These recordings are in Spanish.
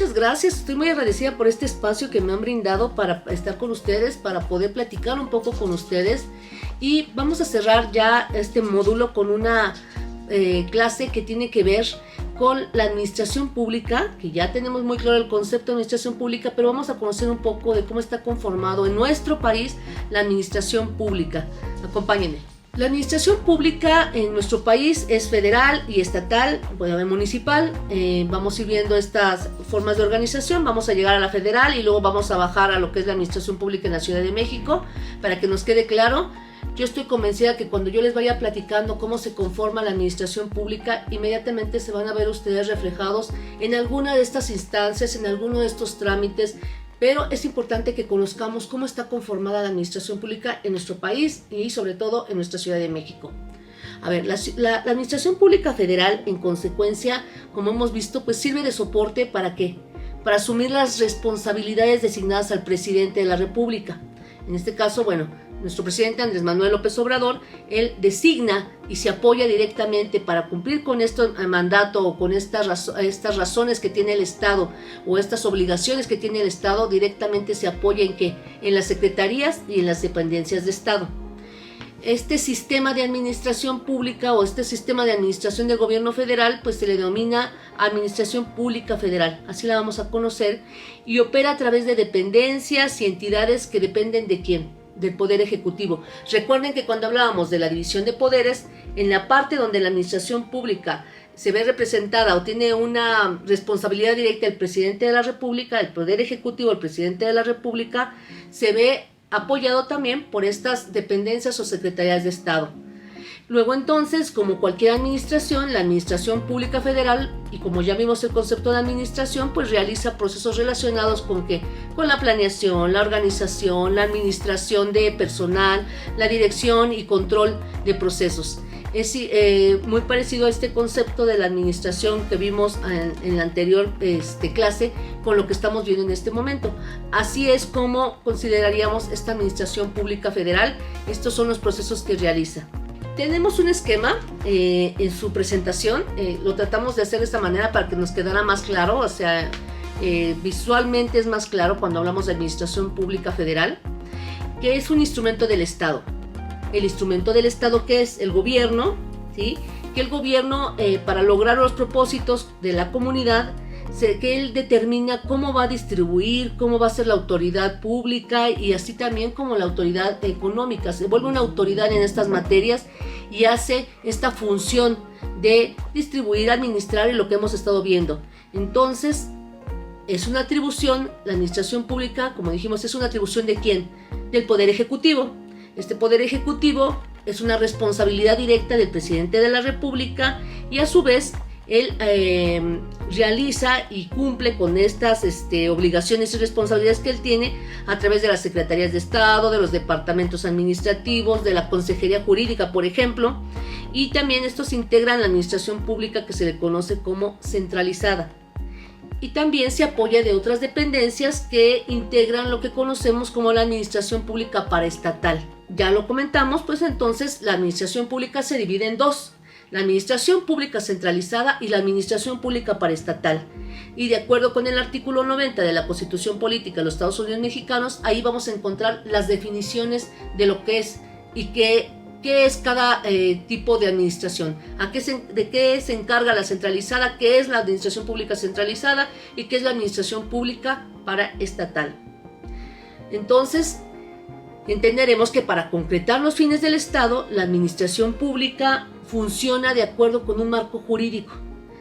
Muchas gracias, estoy muy agradecida por este espacio que me han brindado para estar con ustedes, para poder platicar un poco con ustedes. Y vamos a cerrar ya este módulo con una clase que tiene que ver con la administración pública, que ya tenemos muy claro el concepto de administración pública, pero vamos a conocer un poco de cómo está conformado en nuestro país la administración pública. Acompáñenme. La administración pública en nuestro país es federal y estatal, bueno, municipal. Vamos a ir viendo estas formas de organización, vamos a llegar a la federal y luego vamos a bajar a lo que es la administración pública en la Ciudad de México, para que nos quede claro. Yo estoy convencida que cuando yo les vaya platicando cómo se conforma la administración pública, inmediatamente se van a ver ustedes reflejados en alguna de estas instancias, en alguno de estos trámites, pero es importante que conozcamos cómo está conformada la administración pública en nuestro país y sobre todo en nuestra Ciudad de México. A ver, la administración pública federal, en consecuencia, como hemos visto, pues sirve de soporte ¿para qué? Para asumir las responsabilidades designadas al presidente de la República. En este caso, bueno, nuestro presidente Andrés Manuel López Obrador, él designa y se apoya directamente para cumplir con este mandato o con estas razones que tiene el Estado o estas obligaciones que tiene el Estado, directamente se apoya en ¿qué? En las secretarías y en las dependencias de Estado. Este sistema de administración pública o este sistema de administración del gobierno federal pues se le denomina Administración Pública Federal, así la vamos a conocer, y opera a través de dependencias y entidades que dependen ¿de quién? Del Poder Ejecutivo. Recuerden que cuando hablábamos de la división de poderes, en la parte donde la administración pública se ve representada o tiene una responsabilidad directa el presidente de la República, el Poder Ejecutivo, el presidente de la República, se ve apoyado también por estas dependencias o secretarías de Estado. Luego entonces, como cualquier administración, la Administración Pública Federal, y como ya vimos el concepto de administración, pues realiza procesos relacionados con ¿qué? Con la planeación, la organización, la administración de personal, la dirección y control de procesos. Es muy parecido a este concepto de la administración que vimos en la anterior clase con lo que estamos viendo en este momento. Así es como consideraríamos esta Administración Pública Federal. Estos son los procesos que realiza. Tenemos un esquema en su presentación, lo tratamos de hacer de esta manera para que nos quedara más claro, o sea, visualmente es más claro cuando hablamos de Administración Pública Federal, que es un instrumento del Estado. El instrumento del Estado que es el gobierno, ¿sí? Que el gobierno para lograr los propósitos de la comunidad, que él determina cómo va a distribuir, cómo va a ser la autoridad pública y así también como la autoridad económica. Se vuelve una autoridad en estas materias y hace esta función de distribuir, administrar y lo que hemos estado viendo. Entonces, es una atribución, la administración pública, como dijimos, es una atribución ¿de quién? Del Poder Ejecutivo. Este Poder Ejecutivo es una responsabilidad directa del presidente de la República y a su vez él realiza y cumple con estas obligaciones y responsabilidades que él tiene a través de las secretarías de Estado, de los departamentos administrativos, de la Consejería Jurídica, por ejemplo, y también estos integran la administración pública que se le conoce como centralizada. Y también se apoya de otras dependencias que integran lo que conocemos como la administración pública paraestatal. Ya lo comentamos, pues entonces la administración pública se divide en dos: la administración pública centralizada y la administración pública paraestatal. Y de acuerdo con el artículo 90 de la Constitución Política de los Estados Unidos Mexicanos, ahí vamos a encontrar las definiciones de lo que es y qué es cada tipo de administración, de qué se encarga la centralizada, qué es la administración pública centralizada y qué es la administración pública paraestatal. Entonces, entenderemos que para concretar los fines del Estado, la administración pública funciona de acuerdo con un marco jurídico,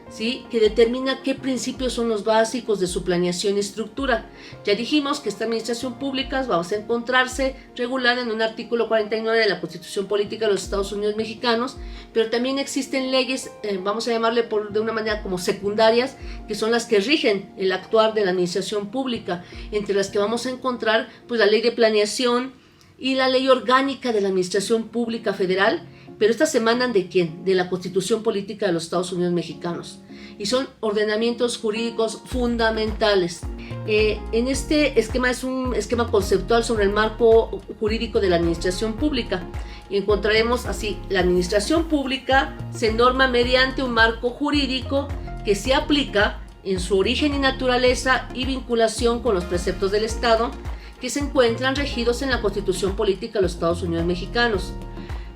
¿sí? Que determina qué principios son los básicos de su planeación y estructura. Ya dijimos que esta administración pública vamos a encontrarse regulada en un artículo 49 de la Constitución Política de los Estados Unidos Mexicanos, pero también existen leyes, vamos a llamarle de una manera como secundarias, que son las que rigen el actuar de la administración pública, entre las que vamos a encontrar pues la Ley de Planeación y la Ley Orgánica de la Administración Pública Federal, pero estas se mandan ¿de quién? De la Constitución Política de los Estados Unidos Mexicanos. Y son ordenamientos jurídicos fundamentales. En este esquema es un esquema conceptual sobre el marco jurídico de la administración pública. Y encontraremos así: la administración pública se norma mediante un marco jurídico que se aplica en su origen y naturaleza y vinculación con los preceptos del Estado que se encuentran regidos en la Constitución Política de los Estados Unidos Mexicanos.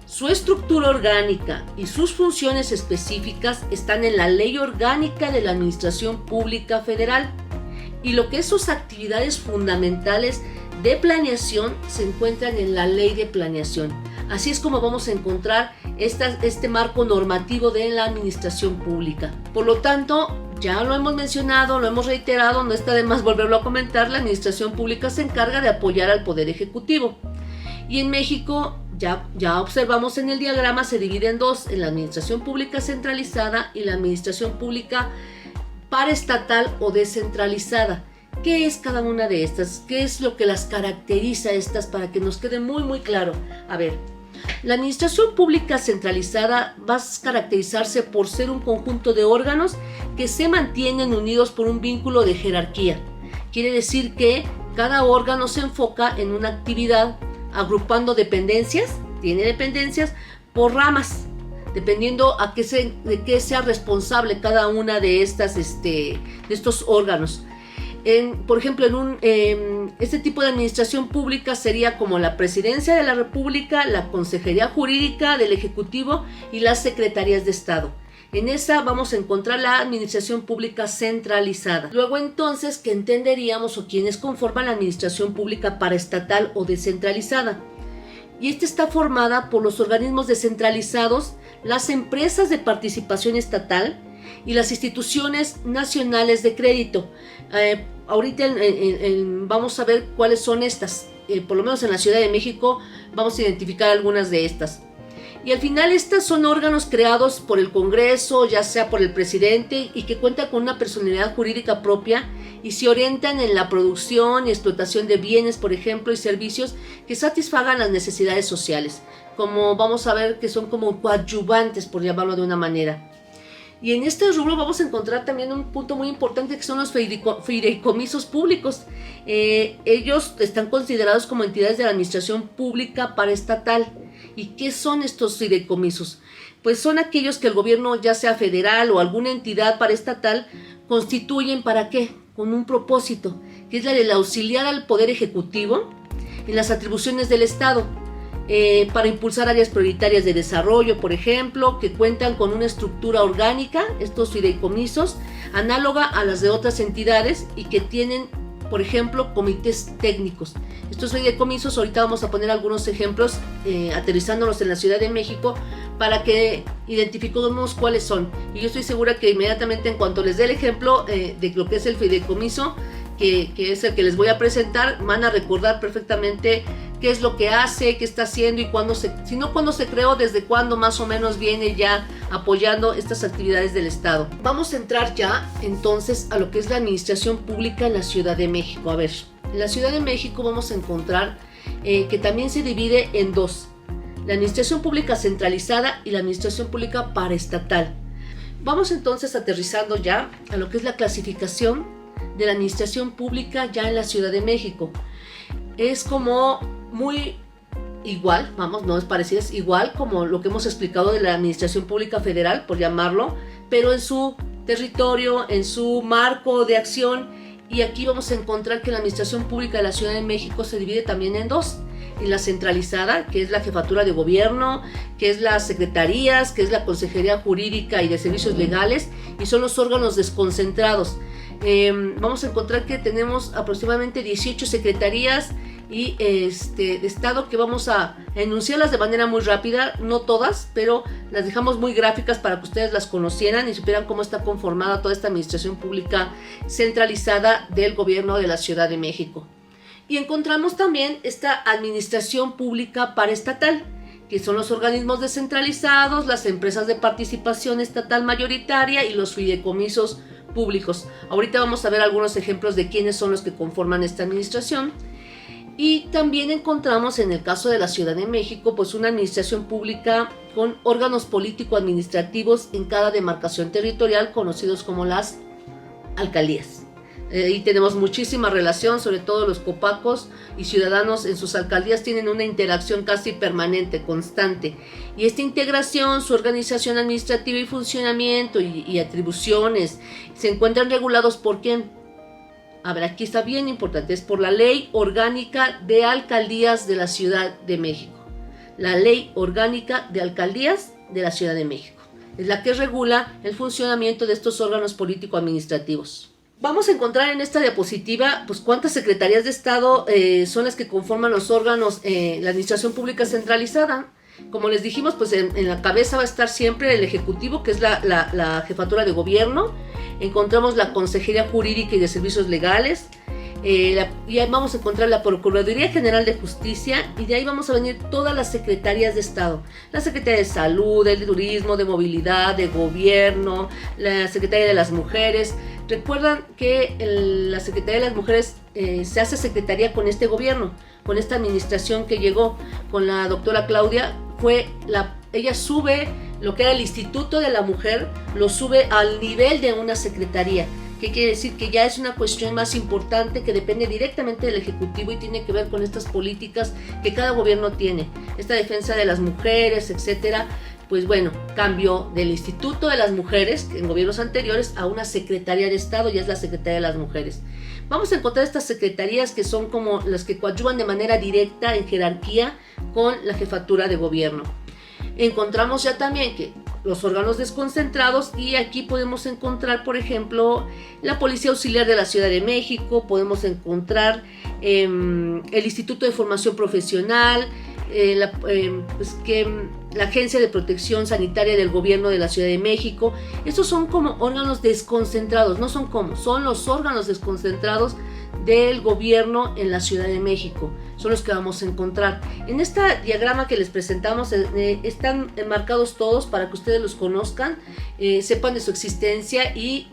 Su estructura orgánica y sus funciones específicas están en la Ley Orgánica de la Administración Pública Federal, y lo que es sus actividades fundamentales de planeación se encuentran en la Ley de Planeación. Así es como vamos a encontrar este marco normativo de la administración pública. Por lo tanto, ya lo hemos mencionado, lo hemos reiterado, no está de más volverlo a comentar, la administración pública se encarga de apoyar al Poder Ejecutivo. Y en México, ya observamos en el diagrama, se divide en dos, en la administración pública centralizada y la administración pública paraestatal o descentralizada. ¿Qué es cada una de estas? ¿Qué es lo que las caracteriza a estas para que nos quede muy claro? A ver, la administración pública centralizada va a caracterizarse por ser un conjunto de órganos que se mantienen unidos por un vínculo de jerarquía. Quiere decir que cada órgano se enfoca en una actividad agrupando dependencias, tiene dependencias por ramas, dependiendo de qué sea responsable cada una de estos órganos. Por ejemplo, este tipo de administración pública sería como la Presidencia de la República, la Consejería Jurídica del Ejecutivo y las Secretarías de Estado. En esa vamos a encontrar la administración pública centralizada. Luego entonces, ¿qué entenderíamos o quiénes conforman la administración pública paraestatal o descentralizada? Y esta está formada por los organismos descentralizados, las empresas de participación estatal y las instituciones nacionales de crédito. Ahorita vamos a ver cuáles son estas. Por lo menos en la Ciudad de México vamos a identificar algunas de estas. Y al final estas son órganos creados por el Congreso, ya sea por el presidente, y que cuentan con una personalidad jurídica propia y se orientan en la producción y explotación de bienes, por ejemplo, y servicios que satisfagan las necesidades sociales. Como vamos a ver que son como coadyuvantes, por llamarlo de una manera. Y en este rubro vamos a encontrar también un punto muy importante que son los fideicomisos públicos. Ellos están considerados como entidades de la administración pública paraestatal. ¿Y qué son estos fideicomisos? Pues son aquellos que el gobierno, ya sea federal o alguna entidad paraestatal, constituyen ¿para qué? Con un propósito, que es la de auxiliar al Poder Ejecutivo en las atribuciones del Estado. Para impulsar áreas prioritarias de desarrollo, por ejemplo, que cuentan con una estructura orgánica, estos fideicomisos, análoga a las de otras entidades y que tienen, por ejemplo, comités técnicos. Estos fideicomisos, ahorita vamos a poner algunos ejemplos, aterrizándolos en la Ciudad de México, para que identifiquemos cuáles son. Y yo estoy segura que inmediatamente en cuanto les dé el ejemplo de lo que es el fideicomiso, que es el que les voy a presentar, van a recordar perfectamente qué es lo que hace, qué está haciendo y cuándo cuándo se creó, desde cuándo más o menos viene ya apoyando estas actividades del Estado. Vamos a entrar ya entonces a lo que es la administración pública en la Ciudad de México. A ver, en la Ciudad de México vamos a encontrar que también se divide en dos: la administración pública centralizada y la administración pública paraestatal. Vamos entonces aterrizando ya a lo que es la clasificación de la administración pública ya en la Ciudad de México. Es como muy igual, no es parecido, es igual como lo que hemos explicado de la administración pública federal, por llamarlo, pero en su territorio, en su marco de acción. Y aquí vamos a encontrar que la administración pública de la Ciudad de México se divide también en dos: en la centralizada, que es la jefatura de gobierno, que es las secretarías, que es la Consejería Jurídica y de Servicios Legales, y son los órganos desconcentrados. Vamos a encontrar que tenemos aproximadamente 18 secretarías y de Estado, que vamos a enunciarlas de manera muy rápida, no todas, pero las dejamos muy gráficas para que ustedes las conocieran y supieran cómo está conformada toda esta administración pública centralizada del gobierno de la Ciudad de México. Y encontramos también esta administración pública paraestatal, que son los organismos descentralizados, las empresas de participación estatal mayoritaria y los fideicomisos públicos. Ahorita vamos a ver algunos ejemplos de quiénes son los que conforman esta administración. Y también encontramos en el caso de la Ciudad de México pues una administración pública con órganos político-administrativos en cada demarcación territorial, conocidos como las alcaldías. Y tenemos muchísima relación, sobre todo los copacos y ciudadanos en sus alcaldías tienen una interacción casi permanente, constante. Y esta integración, su organización administrativa y funcionamiento y atribuciones se encuentran regulados ¿por quién? A ver, aquí está bien importante, es por la Ley Orgánica de Alcaldías de la Ciudad de México. La Ley Orgánica de Alcaldías de la Ciudad de México es la que regula el funcionamiento de estos órganos político-administrativos. Vamos a encontrar en esta diapositiva pues cuántas secretarías de Estado son las que conforman los órganos, la administración pública centralizada. Como les dijimos, pues en la cabeza va a estar siempre el Ejecutivo, que es la jefatura de gobierno. Encontramos la Consejería Jurídica y de Servicios Legales. Y ahí vamos a encontrar la Procuraduría General de Justicia, y de ahí vamos a venir todas las secretarías de Estado. La Secretaría de Salud, de Turismo, de Movilidad, de Gobierno, la Secretaría de las Mujeres. Recuerdan que la Secretaría de las Mujeres se hace secretaría con este gobierno, con esta administración que llegó con la doctora Claudia. Ella sube lo que era el Instituto de la Mujer, lo sube al nivel de una secretaría. ¿Qué quiere decir? Que ya es una cuestión más importante que depende directamente del Ejecutivo y tiene que ver con estas políticas que cada gobierno tiene. Esta defensa de las mujeres, etcétera. Pues bueno, cambió del Instituto de las Mujeres en gobiernos anteriores a una Secretaría de Estado, ya es la Secretaría de las Mujeres. Vamos a encontrar estas secretarías que son como las que coadyuvan de manera directa en jerarquía con la jefatura de gobierno. Encontramos ya también que los órganos desconcentrados, y aquí podemos encontrar, por ejemplo, la Policía Auxiliar de la Ciudad de México, podemos encontrar el Instituto de Formación Profesional, la Agencia de Protección Sanitaria del Gobierno de la Ciudad de México. Estos son como órganos desconcentrados, no son como, son los órganos desconcentrados del gobierno en la Ciudad de México, son los que vamos a encontrar. En este diagrama que les presentamos están enmarcados todos para que ustedes los conozcan, sepan de su existencia y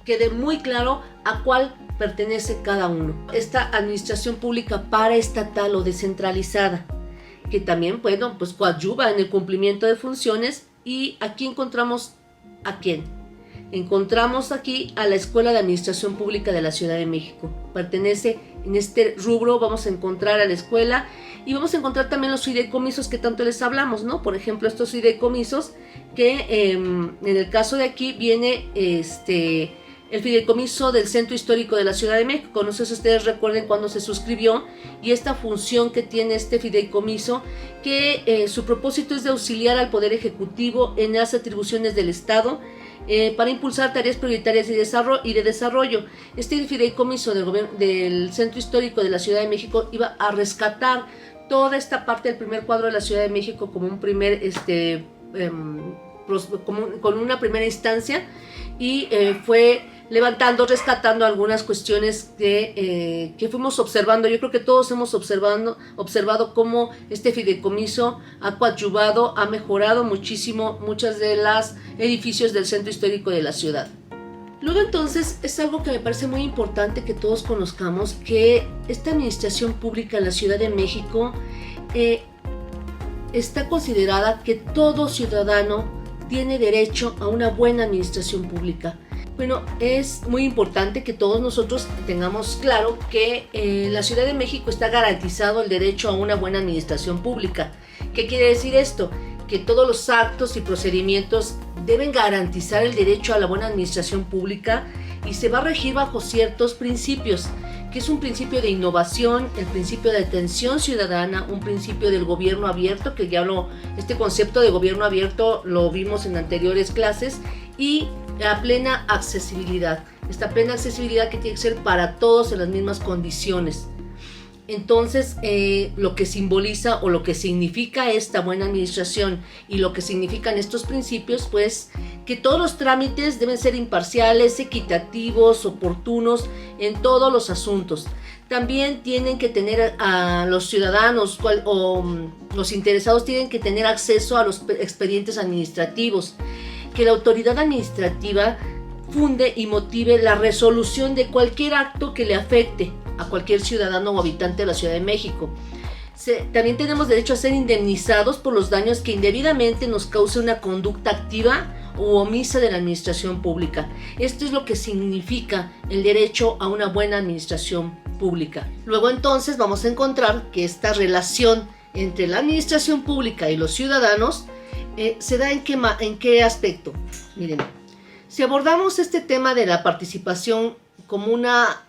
quede muy claro a cuál pertenece cada uno. Esta administración pública paraestatal o descentralizada, que también, bueno, pues coadyuva en el cumplimiento de funciones. Y aquí encontramos ¿a quién? Encontramos aquí a la Escuela de Administración Pública de la Ciudad de México. Pertenece en este rubro, vamos a encontrar a la escuela y vamos a encontrar también los fideicomisos que tanto les hablamos, ¿no? Por ejemplo, estos fideicomisos que en el caso de aquí viene el fideicomiso del Centro Histórico de la Ciudad de México. No sé si ustedes recuerden cuándo se suscribió, y esta función que tiene este fideicomiso, que su propósito es de auxiliar al Poder Ejecutivo en las atribuciones del Estado, para impulsar tareas prioritarias de desarrollo. Este fideicomiso del Centro Histórico de la Ciudad de México iba a rescatar toda esta parte del primer cuadro de la Ciudad de México como un primer, con una primera instancia, y fue levantando, rescatando algunas cuestiones que fuimos observando. Yo creo que todos hemos observado cómo este fideicomiso ha coadyuvado, ha mejorado muchísimo muchas de las edificios del centro histórico de la ciudad. Luego, entonces, es algo que me parece muy importante que todos conozcamos, que esta administración pública en la Ciudad de México está considerada que todo ciudadano tiene derecho a una buena administración pública. Bueno, es muy importante que todos nosotros tengamos claro que en la Ciudad de México está garantizado el derecho a una buena administración pública. ¿Qué quiere decir esto? Que todos los actos y procedimientos deben garantizar el derecho a la buena administración pública y se va a regir bajo ciertos principios, que es un principio de innovación, el principio de atención ciudadana, un principio del gobierno abierto, que ya este concepto de gobierno abierto lo vimos en anteriores clases, y la plena accesibilidad. Esta plena accesibilidad que tiene que ser para todos en las mismas condiciones. Entonces, lo que simboliza o lo que significa esta buena administración y lo que significan estos principios, pues que todos los trámites deben ser imparciales, equitativos, oportunos en todos los asuntos. También tienen que tener a los ciudadanos o los interesados tienen que tener acceso a los expedientes administrativos, que la autoridad administrativa funde y motive la resolución de cualquier acto que le afecte a cualquier ciudadano o habitante de la Ciudad de México. También tenemos derecho a ser indemnizados por los daños que indebidamente nos cause una conducta activa u omisa de la administración pública. Esto es lo que significa el derecho a una buena administración pública. Luego entonces vamos a encontrar que esta relación entre la administración pública y los ciudadanos se da en qué aspecto. Miren, si abordamos este tema de la participación como una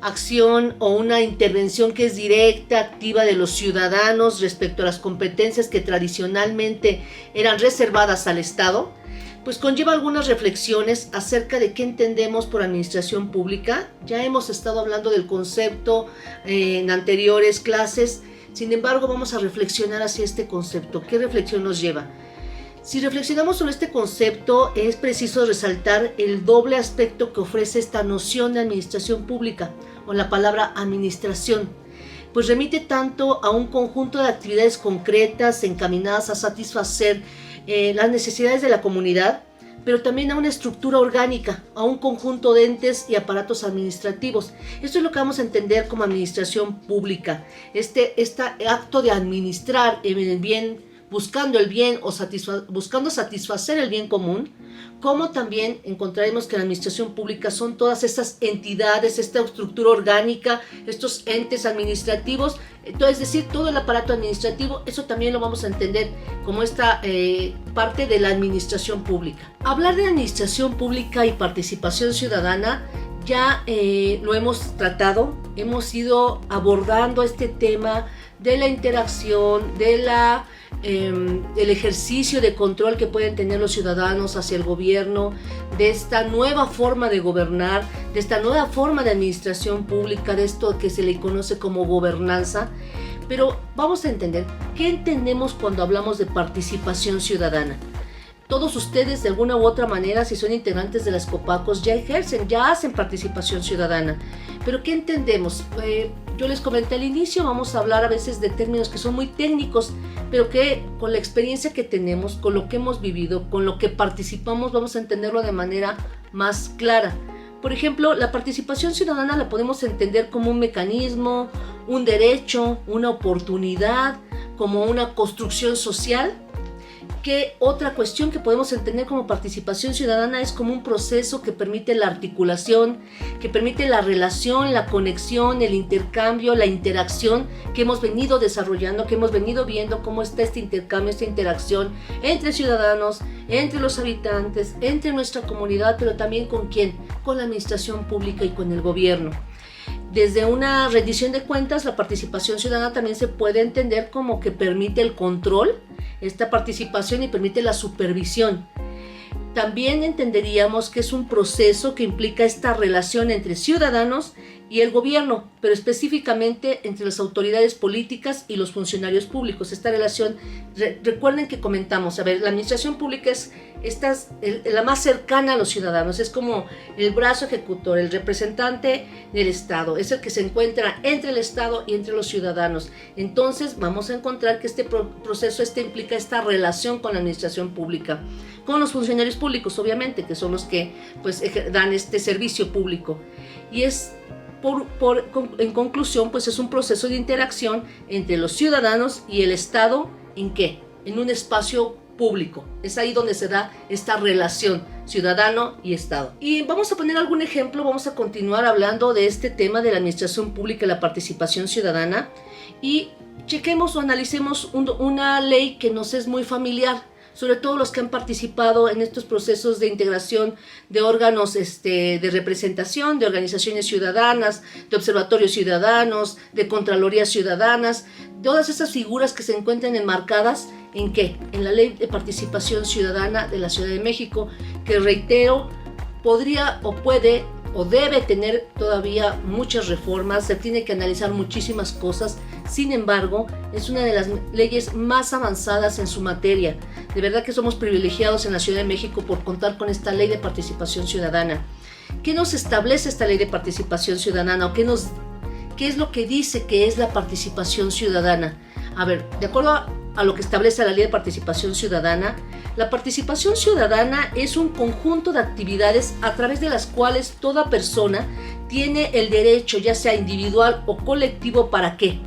acción o una intervención que es directa, activa de los ciudadanos respecto a las competencias que tradicionalmente eran reservadas al Estado, pues conlleva algunas reflexiones acerca de qué entendemos por administración pública. Ya hemos estado hablando del concepto en anteriores clases, sin embargo vamos a reflexionar hacia este concepto. ¿Qué reflexión nos lleva? Si reflexionamos sobre este concepto, es preciso resaltar el doble aspecto que ofrece esta noción de administración pública, o la palabra administración, pues remite tanto a un conjunto de actividades concretas encaminadas a satisfacer las necesidades de la comunidad, pero también a una estructura orgánica, a un conjunto de entes y aparatos administrativos. Esto es lo que vamos a entender como administración pública, este acto de administrar el bien, buscando el bien o buscando satisfacer el bien común, como también encontraremos que la administración pública son todas estas entidades, esta estructura orgánica, estos entes administrativos, es decir, todo el aparato administrativo. Eso también lo vamos a entender como esta parte de la administración pública. Hablar de administración pública y participación ciudadana ya lo hemos tratado, hemos ido abordando este tema de la interacción, del ejercicio de control que pueden tener los ciudadanos hacia el gobierno, de esta nueva forma de gobernar, de esta nueva forma de administración pública, de esto que se le conoce como gobernanza. Pero vamos a entender, ¿qué entendemos cuando hablamos de participación ciudadana? Todos ustedes de alguna u otra manera, si son integrantes de las Copacos, ya hacen participación ciudadana. Pero ¿qué entendemos? Yo les comenté al inicio, vamos a hablar a veces de términos que son muy técnicos, pero que con la experiencia que tenemos, con lo que hemos vivido, con lo que participamos, vamos a entenderlo de manera más clara. Por ejemplo, la participación ciudadana la podemos entender como un mecanismo, un derecho, una oportunidad, como una construcción social. Que otra cuestión que podemos entender como participación ciudadana es como un proceso que permite la articulación, que permite la relación, la conexión, el intercambio, la interacción que hemos venido desarrollando, que hemos venido viendo cómo está este intercambio, esta interacción entre ciudadanos, entre los habitantes, entre nuestra comunidad, pero también ¿con quién? Con la administración pública y con el gobierno. Desde una rendición de cuentas, la participación ciudadana también se puede entender como que permite el control, esta participación, y permite la supervisión. También entenderíamos que es un proceso que implica esta relación entre ciudadanos y el gobierno, pero específicamente entre las autoridades políticas y los funcionarios públicos. Esta relación, recuerden que comentamos, la administración pública es la más cercana a los ciudadanos, es como el brazo ejecutor, el representante del Estado, es el que se encuentra entre el Estado y entre los ciudadanos. Entonces vamos a encontrar que este proceso implica esta relación con la administración pública, con los funcionarios públicos, obviamente, que son los que pues dan este servicio público. Y es en conclusión, pues es un proceso de interacción entre los ciudadanos y el Estado. ¿En qué? En un espacio público. Es ahí donde se da esta relación ciudadano y Estado. Y vamos a poner algún ejemplo, vamos a continuar hablando de este tema de la administración pública y la participación ciudadana, y chequemos o analicemos una ley que nos es muy familiar, sobre todo los que han participado en estos procesos de integración de órganos de representación, de organizaciones ciudadanas, de observatorios ciudadanos, de contralorías ciudadanas, todas esas figuras que se encuentran enmarcadas ¿en qué? En la Ley de Participación Ciudadana de la Ciudad de México, que reitero, podría o puede o debe tener todavía muchas reformas, se tiene que analizar muchísimas cosas. Sin embargo, es una de las leyes más avanzadas en su materia. De verdad que somos privilegiados en la Ciudad de México por contar con esta Ley de Participación Ciudadana. ¿Qué nos establece esta Ley de Participación Ciudadana? ¿O qué es lo que dice que es la participación ciudadana? A ver, de acuerdo a lo que establece la Ley de Participación Ciudadana, la participación ciudadana es un conjunto de actividades a través de las cuales toda persona tiene el derecho, ya sea individual o colectivo, ¿para qué?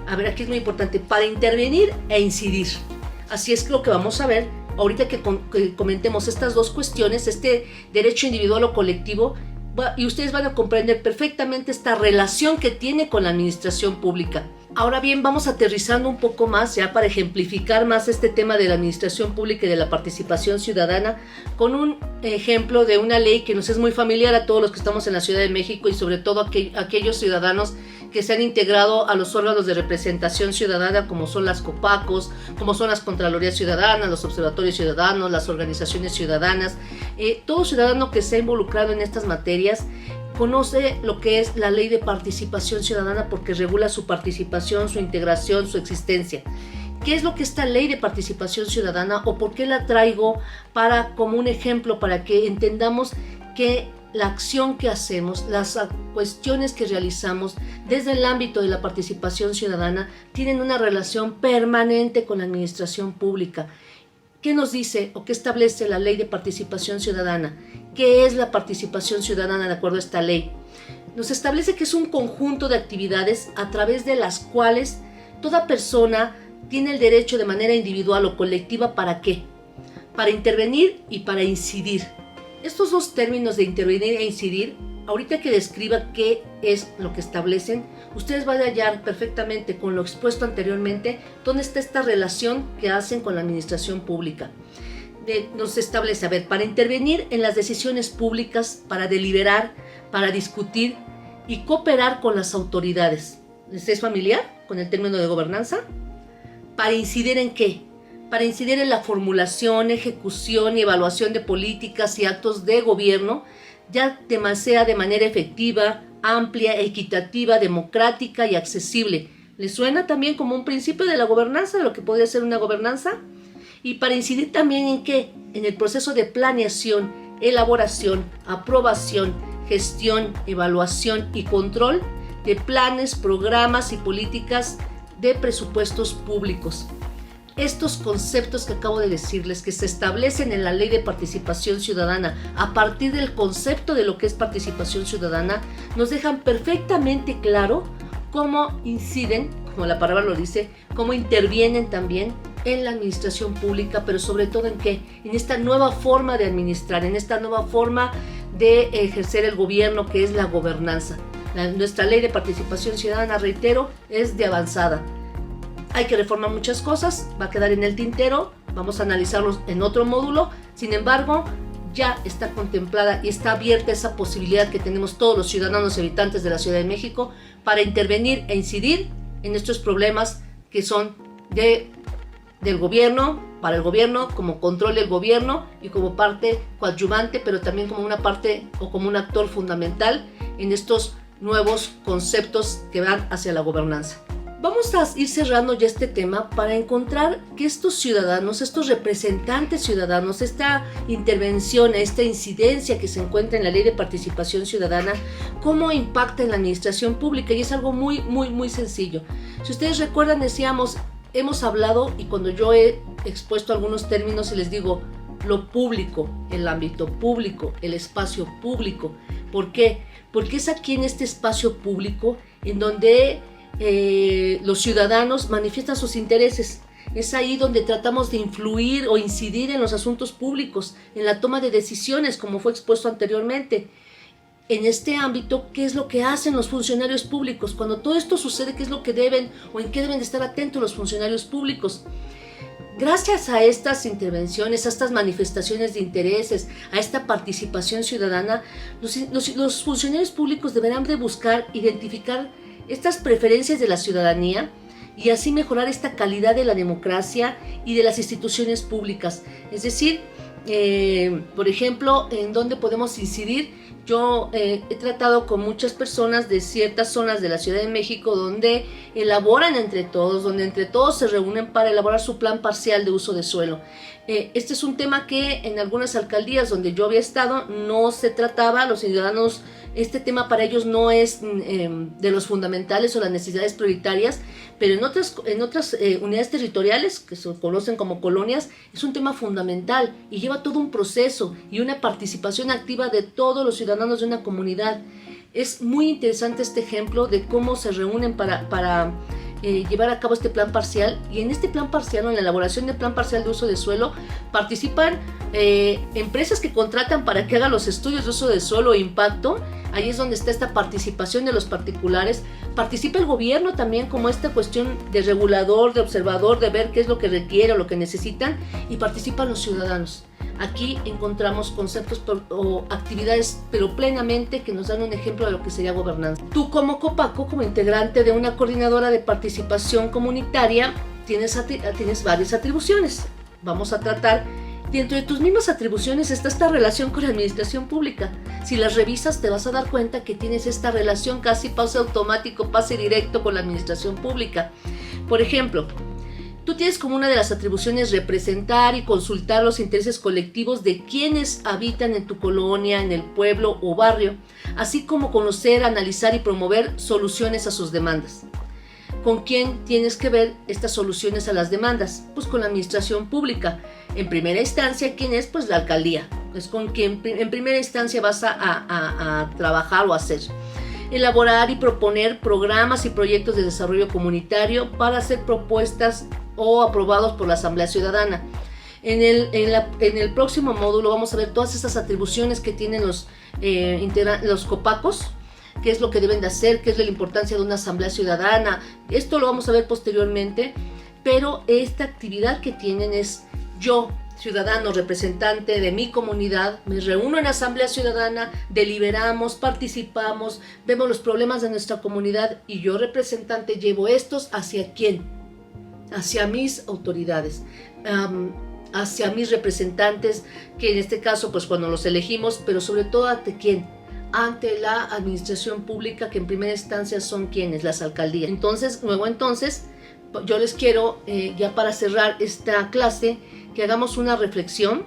A ver, aquí es muy importante, para intervenir e incidir. Así es lo que vamos a ver ahorita que comentemos estas dos cuestiones, este derecho individual o colectivo, y ustedes van a comprender perfectamente esta relación que tiene con la administración pública. Ahora bien, vamos aterrizando un poco más ya para ejemplificar más este tema de la administración pública y de la participación ciudadana con un ejemplo de una ley que nos es muy familiar a todos los que estamos en la Ciudad de México y sobre todo a aquellos ciudadanos que se han integrado a los órganos de representación ciudadana como son las COPACOS, como son las Contralorías Ciudadanas, los Observatorios Ciudadanos, las organizaciones ciudadanas. Todo ciudadano que se ha involucrado en estas materias conoce lo que es la ley de participación ciudadana porque regula su participación, su integración, su existencia. ¿Qué es lo que esta ley de participación ciudadana o por qué la traigo como un ejemplo para que entendamos que la acción que hacemos, las cuestiones que realizamos desde el ámbito de la participación ciudadana tienen una relación permanente con la administración pública? ¿Qué nos dice o qué establece la ley de participación ciudadana? ¿Qué es la participación ciudadana de acuerdo a esta ley? Nos establece que es un conjunto de actividades a través de las cuales toda persona tiene el derecho de manera individual o colectiva. ¿Para qué? Para intervenir y para incidir. Estos dos términos de intervenir e incidir, ahorita que describa qué es lo que establecen, ustedes van a hallar perfectamente con lo expuesto anteriormente dónde está esta relación que hacen con la administración pública. Nos establece, para intervenir en las decisiones públicas, para deliberar, para discutir y cooperar con las autoridades. ¿Les es familiar con el término de gobernanza? ¿Para incidir en qué? Para incidir en la formulación, ejecución y evaluación de políticas y actos de gobierno, ya sea de manera efectiva, amplia, equitativa, democrática y accesible. ¿Les suena también como un principio de la gobernanza, de lo que podría ser una gobernanza? Y para incidir también en qué? En el proceso de planeación, elaboración, aprobación, gestión, evaluación y control de planes, programas y políticas de presupuestos públicos. Estos conceptos que acabo de decirles, que se establecen en la Ley de Participación Ciudadana a partir del concepto de lo que es participación ciudadana, nos dejan perfectamente claro cómo inciden, como la palabra lo dice, cómo intervienen también en la administración pública, pero sobre todo en qué, en esta nueva forma de administrar, en esta nueva forma de ejercer el gobierno que es la gobernanza. Nuestra Ley de Participación Ciudadana, reitero, es de avanzada. Hay que reformar muchas cosas, va a quedar en el tintero, vamos a analizarlos en otro módulo. Sin embargo, ya está contemplada y está abierta esa posibilidad que tenemos todos los ciudadanos y habitantes de la Ciudad de México para intervenir e incidir en estos problemas que son del gobierno, para el gobierno, como control del gobierno y como parte coadyuvante, pero también como una parte o como un actor fundamental en estos nuevos conceptos que van hacia la gobernanza. Vamos a ir cerrando ya este tema para encontrar que estos ciudadanos, estos representantes ciudadanos, esta intervención, esta incidencia que se encuentra en la Ley de Participación Ciudadana, cómo impacta en la administración pública, y es algo muy, muy, muy sencillo. Si ustedes recuerdan, decíamos, hemos hablado, y cuando yo he expuesto algunos términos y les digo lo público, el ámbito público, el espacio público. ¿Por qué? Porque es aquí en este espacio público en donde los ciudadanos manifiestan sus intereses. Es ahí donde tratamos de influir o incidir en los asuntos públicos, en la toma de decisiones, como fue expuesto anteriormente. En este ámbito, ¿qué es lo que hacen los funcionarios públicos? Cuando todo esto sucede, ¿qué es lo que deben o en qué deben de estar atentos los funcionarios públicos? Gracias a estas intervenciones, a estas manifestaciones de intereses, a esta participación ciudadana, los funcionarios públicos deberán de buscar, identificar estas preferencias de la ciudadanía y así mejorar esta calidad de la democracia y de las instituciones públicas. Es decir, por ejemplo, en dónde podemos incidir. Yo he tratado con muchas personas de ciertas zonas de la Ciudad de México donde elaboran entre todos, donde entre todos se reúnen para elaborar su plan parcial de uso de suelo. Este es un tema que en algunas alcaldías donde yo había estado no se trataba, los ciudadanos, este tema para ellos no es de los fundamentales o las necesidades prioritarias, pero en otras unidades territoriales que se conocen como colonias es un tema fundamental y lleva todo un proceso y una participación activa de todos los ciudadanos de una comunidad. Es muy interesante este ejemplo de cómo se reúnen para llevar a cabo este plan parcial, y en este plan parcial, o en la elaboración del plan parcial de uso de suelo, participan empresas que contratan para que hagan los estudios de uso de suelo e impacto. Ahí es donde está esta participación de los particulares. Participa el gobierno también como esta cuestión de regulador, de observador, de ver qué es lo que requiere o lo que necesitan, y participan los ciudadanos. Aquí encontramos conceptos o actividades, pero plenamente, que nos dan un ejemplo de lo que sería gobernanza. Tú como Copaco, como integrante de una coordinadora de participación comunitaria, tienes varias atribuciones. Vamos a tratar, dentro de tus mismas atribuciones está esta relación con la administración pública. Si las revisas te vas a dar cuenta que tienes esta relación casi pase automático, pase directo con la administración pública. Por ejemplo, tú tienes como una de las atribuciones representar y consultar los intereses colectivos de quienes habitan en tu colonia, en el pueblo o barrio, así como conocer, analizar y promover soluciones a sus demandas. ¿Con quién tienes que ver estas soluciones a las demandas? Pues con la administración pública. En primera instancia, ¿quién es? Pues la alcaldía. Es con quien en primera instancia vas a trabajar o hacer. Elaborar y proponer programas y proyectos de desarrollo comunitario para hacer propuestas o aprobados por la Asamblea Ciudadana. En el próximo módulo vamos a ver todas esas atribuciones que tienen los copacos, qué es lo que deben de hacer, qué es la importancia de una Asamblea Ciudadana. Esto lo vamos a ver posteriormente, pero esta actividad que tienen es: yo, ciudadano, representante de mi comunidad, me reúno en Asamblea Ciudadana, deliberamos, participamos, vemos los problemas de nuestra comunidad, y yo, representante, llevo estos ¿hacia quién? Hacia mis autoridades, hacia mis representantes, que en este caso, pues cuando los elegimos, pero sobre todo ¿ante quién? Ante la administración pública, que en primera instancia son quienes, las alcaldías. Entonces, yo les quiero, ya para cerrar esta clase, que hagamos una reflexión.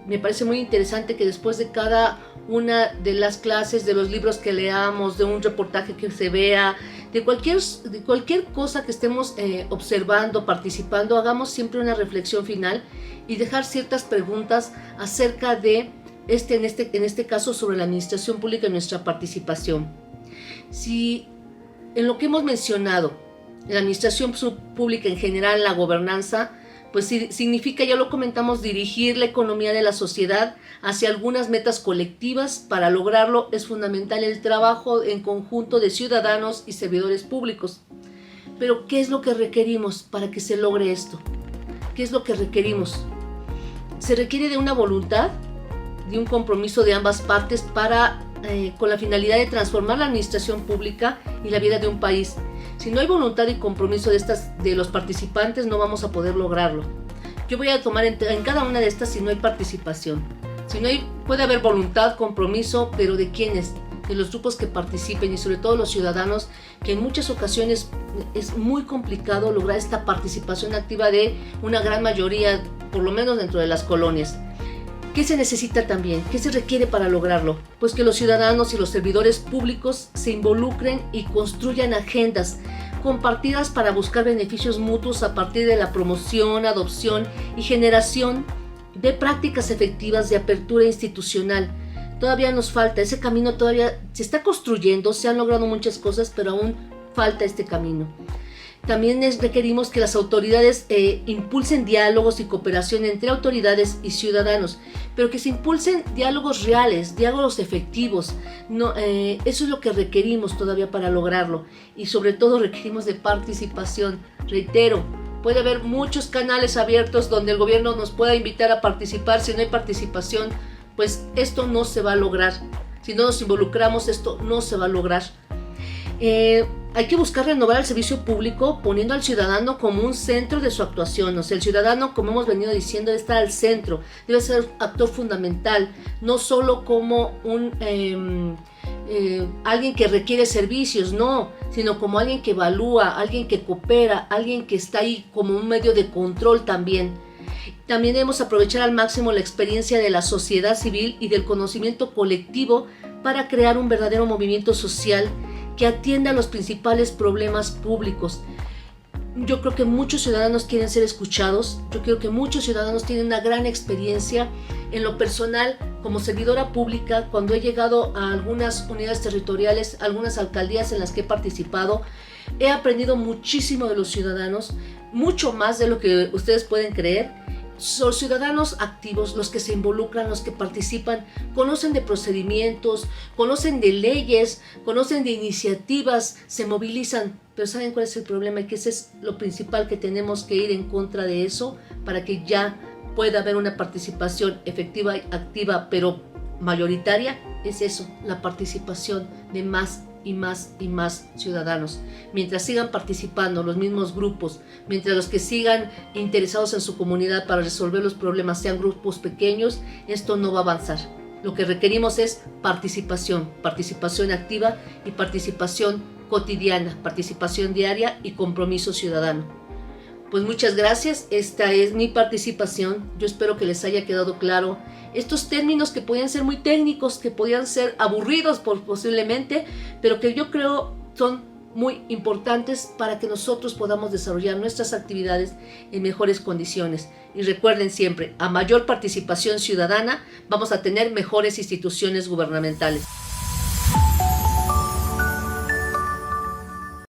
Me parece muy interesante que después de cada una de las clases, de los libros que leamos, de un reportaje que se vea, de cualquier cosa que estemos observando, participando, hagamos siempre una reflexión final y dejar ciertas preguntas acerca de en este caso, sobre la administración pública y nuestra participación. Si en lo que hemos mencionado, la administración pública en general, la gobernanza, pues significa, ya lo comentamos, dirigir la economía de la sociedad hacia algunas metas colectivas. Para lograrlo es fundamental el trabajo en conjunto de ciudadanos y servidores públicos. Pero, ¿qué es lo que requerimos para que se logre esto? ¿Qué es lo que requerimos? Se requiere de una voluntad, de un compromiso de ambas partes con la finalidad de transformar la administración pública y la vida de un país. Si no hay voluntad y compromiso de los participantes, no vamos a poder lograrlo. Yo voy a tomar en cada una de estas si no hay participación. Puede haber voluntad, compromiso, pero ¿de quiénes? De los grupos que participen, y sobre todo los ciudadanos, que en muchas ocasiones es muy complicado lograr esta participación activa de una gran mayoría, por lo menos dentro de las colonias. ¿Qué se necesita también? ¿Qué se requiere para lograrlo? Pues que los ciudadanos y los servidores públicos se involucren y construyan agendas compartidas para buscar beneficios mutuos a partir de la promoción, adopción y generación de prácticas efectivas de apertura institucional. Todavía nos falta, ese camino todavía se está construyendo, se han logrado muchas cosas, pero aún falta este camino. También requerimos que las autoridades impulsen diálogos y cooperación entre autoridades y ciudadanos, pero que se impulsen diálogos reales, diálogos efectivos. Eso es lo que requerimos todavía para lograrlo, y sobre todo requerimos de participación. Reitero, puede haber muchos canales abiertos donde el gobierno nos pueda invitar a participar. Si no hay participación, pues esto no se va a lograr. Si no nos involucramos, esto no se va a lograr. Hay que buscar renovar el servicio público poniendo al ciudadano como un centro de su actuación. O sea, el ciudadano, como hemos venido diciendo, debe estar al centro, debe ser actor fundamental, no solo como alguien que requiere servicios, no, sino como alguien que evalúa, alguien que coopera, alguien que está ahí como un medio de control también. También debemos aprovechar al máximo la experiencia de la sociedad civil y del conocimiento colectivo para crear un verdadero movimiento social que atienda a los principales problemas públicos. Yo creo que muchos ciudadanos quieren ser escuchados. Yo creo que muchos ciudadanos tienen una gran experiencia. En lo personal, como servidora pública, cuando he llegado a algunas unidades territoriales, algunas alcaldías en las que he participado, he aprendido muchísimo de los ciudadanos, mucho más de lo que ustedes pueden creer. Son ciudadanos activos, los que se involucran, los que participan, conocen de procedimientos, conocen de leyes, conocen de iniciativas, se movilizan. Pero ¿saben cuál es el problema? Y que ese es lo principal, que tenemos que ir en contra de eso para que ya pueda haber una participación efectiva y activa, pero mayoritaria. Es eso, la participación de más y más y más ciudadanos. Mientras sigan participando los mismos grupos, mientras los que sigan interesados en su comunidad para resolver los problemas sean grupos pequeños, esto no va a avanzar. Lo que requerimos es participación, participación activa y participación cotidiana, participación diaria y compromiso ciudadano. Pues muchas gracias, esta es mi participación. Yo espero que les haya quedado claro estos términos que podían ser muy técnicos, que podían ser aburridos posiblemente, pero que yo creo son muy importantes para que nosotros podamos desarrollar nuestras actividades en mejores condiciones. Y recuerden siempre, a mayor participación ciudadana vamos a tener mejores instituciones gubernamentales.